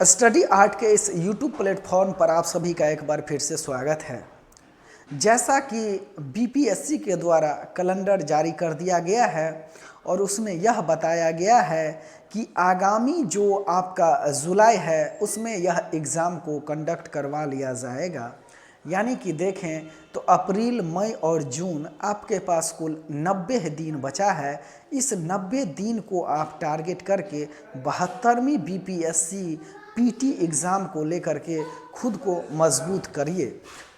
Study art के इस YouTube platform पर आप सभी का एक बार फिर से स्वागत है। जैसा कि बीपीएससी के द्वारा कैलेंडर जारी कर दिया गया है और उसमें यह बताया गया है कि आगामी जो आपका जुलाई है उसमें यह एग्ज़ाम को कंडक्ट करवा लिया जाएगा। यानी कि देखें तो अप्रैल, मई और जून आपके पास कुल 90 दिन बचा है। इस 90 दिन को आप टारगेट करके 72वीं बीपीएससी पीटी एग्ज़ाम को लेकर के खुद को मजबूत करिए।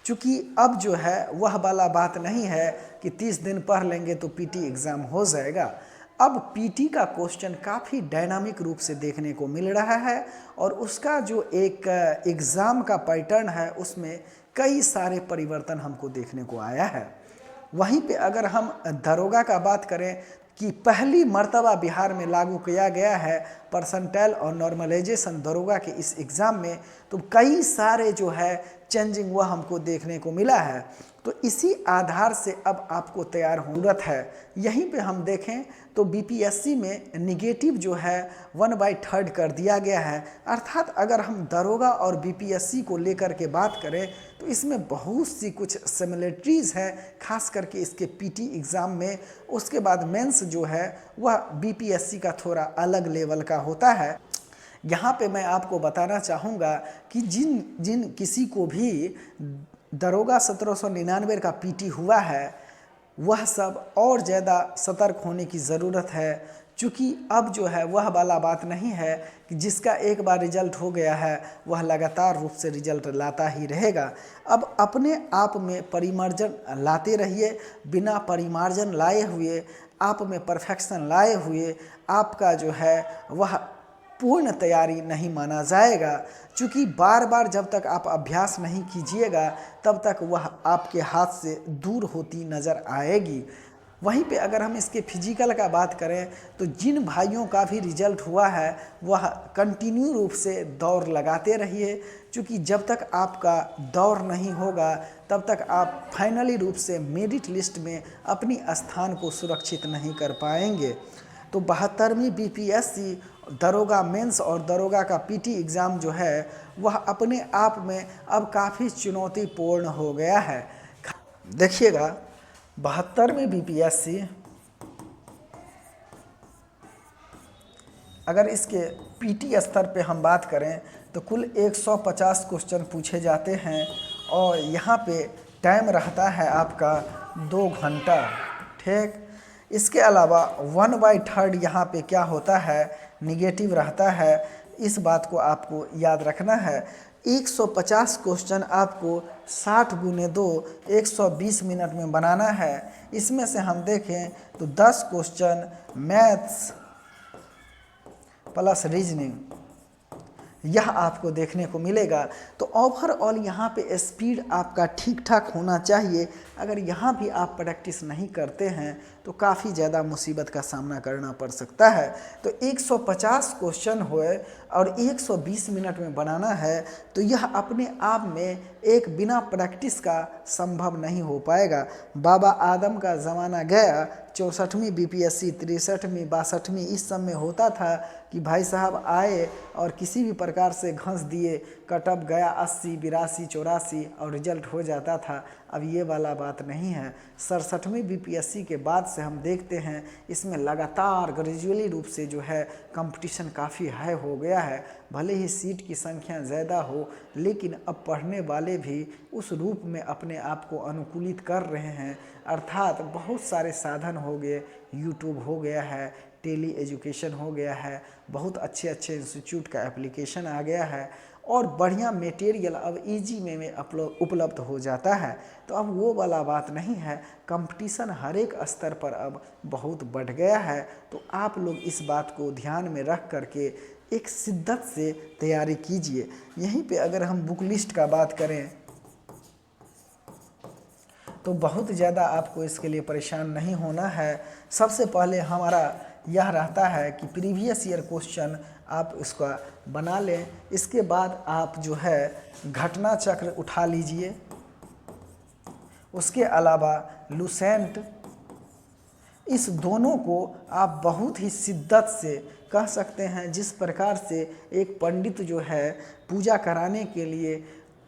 क्योंकि अब जो है वह वाला बात नहीं है कि 30 दिन पढ़ लेंगे तो पीटी एग्ज़ाम हो जाएगा। अब पीटी का क्वेश्चन काफ़ी डायनामिक रूप से देखने को मिल रहा है और उसका जो एक एग्ज़ाम का पैटर्न है उसमें कई सारे परिवर्तन हमको देखने को आया है। वहीं पे अगर हम दरोगा का बात करें कि पहली मर्तबा बिहार में लागू किया गया है परसेंटाइल और नॉर्मलाइजेशन दरोगा के इस एग्ज़ाम में, तो कई सारे जो है चेंजिंग वह हमको देखने को मिला है। तो इसी आधार से अब आपको तैयार होने की ज़रूरत है। यहीं पे हम देखें तो बीपीएससी में निगेटिव जो है 1/3 कर दिया गया है। अर्थात अगर हम दरोगा और बीपीएससी को लेकर के बात करें तो इसमें बहुत सी कुछ सिमिलरिटीज़ हैं, खास करके इसके पीटी एग्ज़ाम में। उसके बाद मेंस जो है वह बीपीएससी का थोड़ा अलग लेवल का होता है। यहाँ पे मैं आपको बताना चाहूँगा कि जिन किसी को भी दरोगा 1799 का पीटी हुआ है वह सब और ज़्यादा सतर्क होने की ज़रूरत है। चूँकि अब जो है वह वाला बात नहीं है कि जिसका एक बार रिजल्ट हो गया है वह लगातार रूप से रिजल्ट लाता ही रहेगा। अब अपने आप में परिमार्जन लाते रहिए। बिना परिमार्जन लाए हुए, आप में परफेक्शन लाए हुए आपका जो है वह पूर्ण तैयारी नहीं माना जाएगा। क्योंकि बार बार जब तक आप अभ्यास नहीं कीजिएगा तब तक वह आपके हाथ से दूर होती नज़र आएगी। वहीं पे अगर हम इसके फिजिकल का बात करें तो जिन भाइयों का भी रिजल्ट हुआ है वह कंटिन्यू रूप से दौड़ लगाते रहिए। क्योंकि जब तक आपका दौड़ नहीं होगा तब तक आप फाइनली रूप से मेरिट लिस्ट में अपनी स्थान को सुरक्षित नहीं कर पाएंगे। तो 72वीं बीपीएससी दरोगा मेंस और दरोगा का पीटी एग्ज़ाम जो है वह अपने आप में अब काफ़ी चुनौतीपूर्ण हो गया है। देखिएगा 72वीं बीपीएससी अगर इसके पीटी स्तर पे हम बात करें तो कुल 150 क्वेश्चन पूछे जाते हैं और यहाँ पे टाइम रहता है आपका 2 घंटा। ठीक, इसके अलावा 1/3 यहाँ पे क्या होता है, निगेटिव रहता है। इस बात को आपको याद रखना है। 150 क्वेश्चन आपको 60 × 2 120 मिनट में बनाना है। इसमें से हम देखें तो 10 क्वेश्चन मैथ्स प्लस रीजनिंग यह आपको देखने को मिलेगा। तो ओवरऑल यहाँ पे स्पीड आपका ठीक ठाक होना चाहिए। अगर यहाँ भी आप प्रैक्टिस नहीं करते हैं तो काफ़ी ज़्यादा मुसीबत का सामना करना पड़ सकता है। तो 150 क्वेश्चन होए और 120 मिनट में बनाना है तो यह अपने आप में एक बिना प्रैक्टिस का संभव नहीं हो पाएगा। बाबा आदम का ज़माना गया, 64वीं बीपीएससी, 63वीं, 62वीं इस सब में होता था कि भाई साहब आए और किसी भी प्रकार से घंस दिए, कटअप गया 80, 82, 84 और रिजल्ट हो जाता था। अब ये वाला बात नहीं है। 67वीं बीपीएससी के बाद से हम देखते हैं इसमें लगातार ग्रेजुअली रूप से जो है कंपटीशन काफ़ी हाई हो गया है। भले ही सीट की संख्या ज़्यादा हो लेकिन अब पढ़ने वाले भी उस रूप में अपने आप को अनुकूलित कर रहे हैं। अर्थात बहुत सारे साधन हो गए, यूट्यूब हो गया है, टेली एजुकेशन हो गया है, बहुत अच्छे अच्छे इंस्टीट्यूट का एप्लीकेशन आ गया है और बढ़िया मटेरियल अब इजी में उपलब्ध हो जाता है। तो अब वो वाला बात नहीं है। कंपटीशन हर एक स्तर पर अब बहुत बढ़ गया है। तो आप लोग इस बात को ध्यान में रख करके एक शिद्दत से तैयारी कीजिए। यहीं पे अगर हम बुक लिस्ट का बात करें तो बहुत ज़्यादा आपको इसके लिए परेशान नहीं होना है। सबसे पहले हमारा यह रहता है कि प्रीवियस ईयर क्वेश्चन आप इसका बना लें। इसके बाद आप जो है घटना चक्र उठा लीजिए। उसके अलावा लुसेंट इस दोनों को आप बहुत ही शिद्दत से कह सकते हैं, जिस प्रकार से एक पंडित जो है पूजा कराने के लिए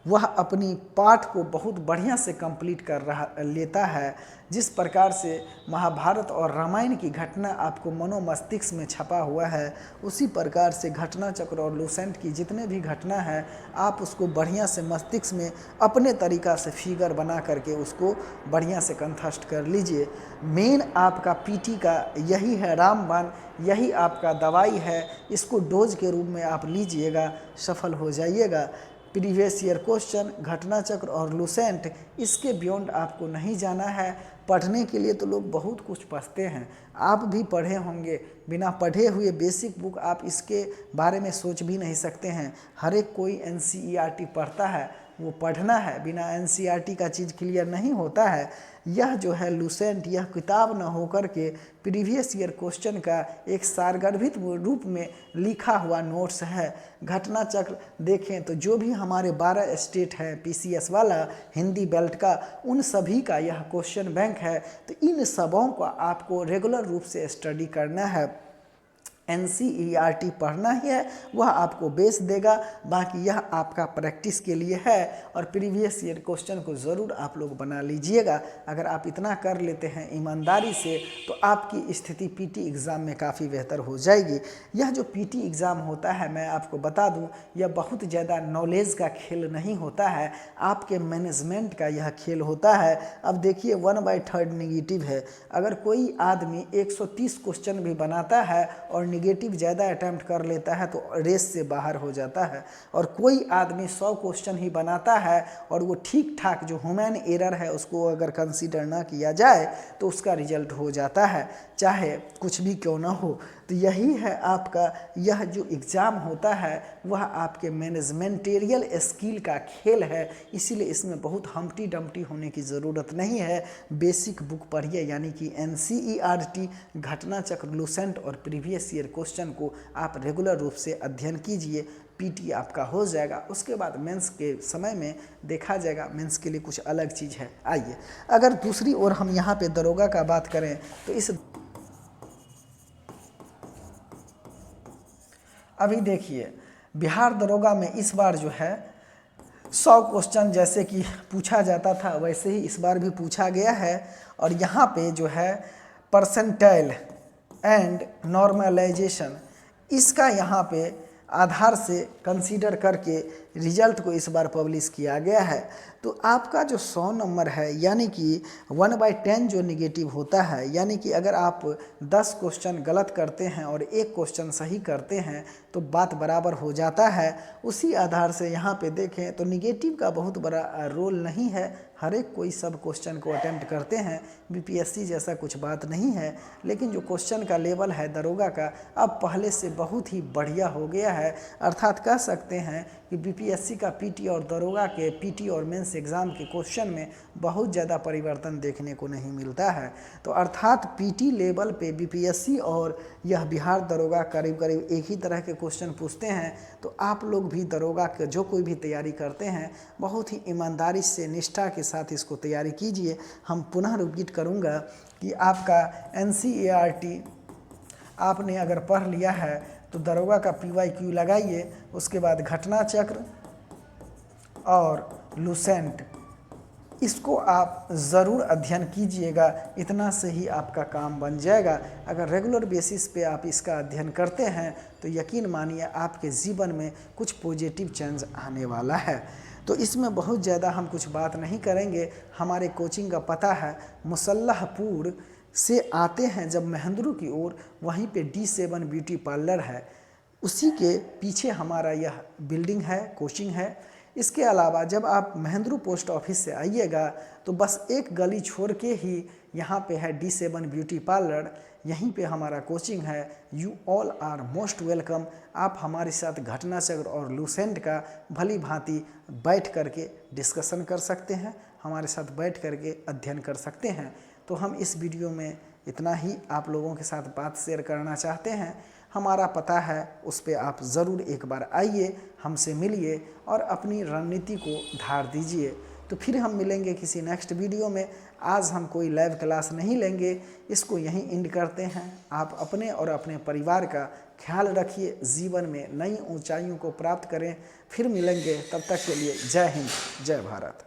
वह अपनी पाठ को बहुत बढ़िया से कंप्लीट कर लेता है, जिस प्रकार से महाभारत और रामायण की घटना आपको मनोमस्तिष्क में छपा हुआ है, उसी प्रकार से घटना चक्र और लूसेंट की जितने भी घटना है आप उसको बढ़िया से मस्तिष्क में अपने तरीक़ा से फिगर बना करके उसको बढ़िया से कंठस्थ कर लीजिए। मेन आपका पीटी का यही है रामबाण, यही आपका दवाई है, इसको डोज के रूप में आप लीजिएगा, सफल हो जाइएगा। प्रीवियस ईयर क्वेश्चन, घटना चक्र और लूसेंट, इसके बियॉन्ड आपको नहीं जाना है। पढ़ने के लिए तो लोग बहुत कुछ पढ़ते हैं, आप भी पढ़े होंगे, बिना पढ़े हुए बेसिक बुक आप इसके बारे में सोच भी नहीं सकते हैं। हर एक कोई NCERT पढ़ता है, वो पढ़ना है, बिना NCERT का चीज़ क्लियर नहीं होता है। यह जो है लूसेंट, यह किताब न होकर के प्रीवियस ईयर क्वेश्चन का एक सारगर्भित रूप में लिखा हुआ नोट्स है। घटना चक्र देखें तो जो भी हमारे 12 स्टेट है PCS वाला हिंदी बेल्ट का, उन सभी का यह क्वेश्चन बैंक है। तो इन सबों को आपको रेगुलर रूप से स्टडी करना है। NCERT पढ़ना ही है, वह आपको बेस देगा, बाकी यह आपका प्रैक्टिस के लिए है। और प्रीवियस ईयर क्वेश्चन को ज़रूर आप लोग बना लीजिएगा। अगर आप इतना कर लेते हैं ईमानदारी से तो आपकी स्थिति PT एग्ज़ाम में काफ़ी बेहतर हो जाएगी। यह जो PT एग्ज़ाम होता है, मैं आपको बता दूं, यह बहुत ज़्यादा नॉलेज का खेल नहीं होता है, आपके मैनेजमेंट का यह खेल होता है। अब देखिए 1/3 नेगेटिव है। अगर कोई आदमी 130 क्वेश्चन भी बनाता है और निगेटिव ज़्यादा अटैम्प्ट कर लेता है तो रेस से बाहर हो जाता है, और कोई आदमी 100 क्वेश्चन ही बनाता है और वो ठीक ठाक जो ह्यूमन एरर है उसको अगर कंसीडर ना किया जाए तो उसका रिजल्ट हो जाता है, चाहे कुछ भी क्यों ना हो। तो यही है आपका यह जो एग्ज़ाम होता है वह आपके मैनेजमेंटेरियल स्किल का खेल है, इसीलिए इसमें बहुत हम्टी डम्टी होने की ज़रूरत नहीं है। बेसिक बुक पढ़िए, यानी कि NCERT, घटना चक्र, लूसेंट और प्रीवियस ईयर क्वेश्चन को आप रेगुलर रूप से अध्ययन कीजिए, PT आपका हो जाएगा। उसके बाद मेंस के समय में देखा जाएगा, मेंस के लिए कुछ अलग चीज़ है। आइए अगर दूसरी ओर हम यहाँ पे दरोगा का बात करें तो इस अभी देखिए बिहार दरोगा में इस बार जो है 100 क्वेश्चन जैसे कि पूछा जाता था वैसे ही इस बार भी पूछा गया है। और यहाँ पे जो है परसेंटाइल एंड नॉर्मलाइजेशन, इसका यहाँ पे आधार से कंसीडर करके रिजल्ट को इस बार पब्लिश किया गया है। तो आपका जो 100 नंबर है, यानी कि 1/10 जो निगेटिव होता है, यानी कि अगर आप 10 क्वेश्चन गलत करते हैं और एक क्वेश्चन सही करते हैं तो बात बराबर हो जाता है। उसी आधार से यहाँ पे देखें तो निगेटिव का बहुत बड़ा रोल नहीं है, हर एक कोई सब क्वेश्चन को अटेम्प्ट करते हैं, BPSC जैसा कुछ बात नहीं है। लेकिन जो क्वेश्चन का लेवल है दरोगा का अब पहले से बहुत ही बढ़िया हो गया है, अर्थात कह सकते हैं कि BPSC का PT और दरोगा के PT और मेंस एग्ज़ाम के क्वेश्चन में बहुत ज़्यादा परिवर्तन देखने को नहीं मिलता है। तो अर्थात PT लेवल पे BPSC और यह बिहार दरोगा करीब करीब एक ही तरह के क्वेश्चन पूछते हैं। तो आप लोग भी दरोगा के जो कोई भी तैयारी करते हैं बहुत ही ईमानदारी से निष्ठा के साथ इसको तैयारी कीजिए। हम पुनः रिपीट करूँगा कि आपका NCERT आपने अगर पढ़ लिया है तो दरोगा का PYQ लगाइए, उसके बाद घटना चक्र और लूसेंट इसको आप ज़रूर अध्ययन कीजिएगा, इतना से ही आपका काम बन जाएगा। अगर रेगुलर बेसिस पे आप इसका अध्ययन करते हैं तो यकीन मानिए आपके जीवन में कुछ पॉजिटिव चेंज आने वाला है। तो इसमें बहुत ज़्यादा हम कुछ बात नहीं करेंगे। हमारे कोचिंग का पता है मुसल्लाहपुर से आते हैं जब महेंद्रू की ओर, वहीं पे D7 ब्यूटी पार्लर है, उसी के पीछे हमारा यह बिल्डिंग है, कोचिंग है। इसके अलावा जब आप महेंद्रू पोस्ट ऑफिस से आइएगा तो बस एक गली छोड़ के ही यहाँ पे है D7 ब्यूटी पार्लर, यहीं पे हमारा कोचिंग है। You all are most welcome. आप हमारे साथ घटना चक्र और लूसेंट का भली भांति बैठ करके डिस्कशन कर सकते हैं, हमारे साथ बैठ करके अध्ययन कर सकते हैं। तो हम इस वीडियो में इतना ही आप लोगों के साथ बात शेयर करना चाहते हैं। हमारा पता है, उस पर आप ज़रूर एक बार आइए, हमसे मिलिए और अपनी रणनीति को धार दीजिए। तो फिर हम मिलेंगे किसी नेक्स्ट वीडियो में। आज हम कोई लाइव क्लास नहीं लेंगे, इसको यहीं एंड करते हैं। आप अपने और अपने परिवार का ख्याल रखिए, जीवन में नई ऊंचाइयों को प्राप्त करें। फिर मिलेंगे, तब तक के लिए जय हिंद, जय भारत।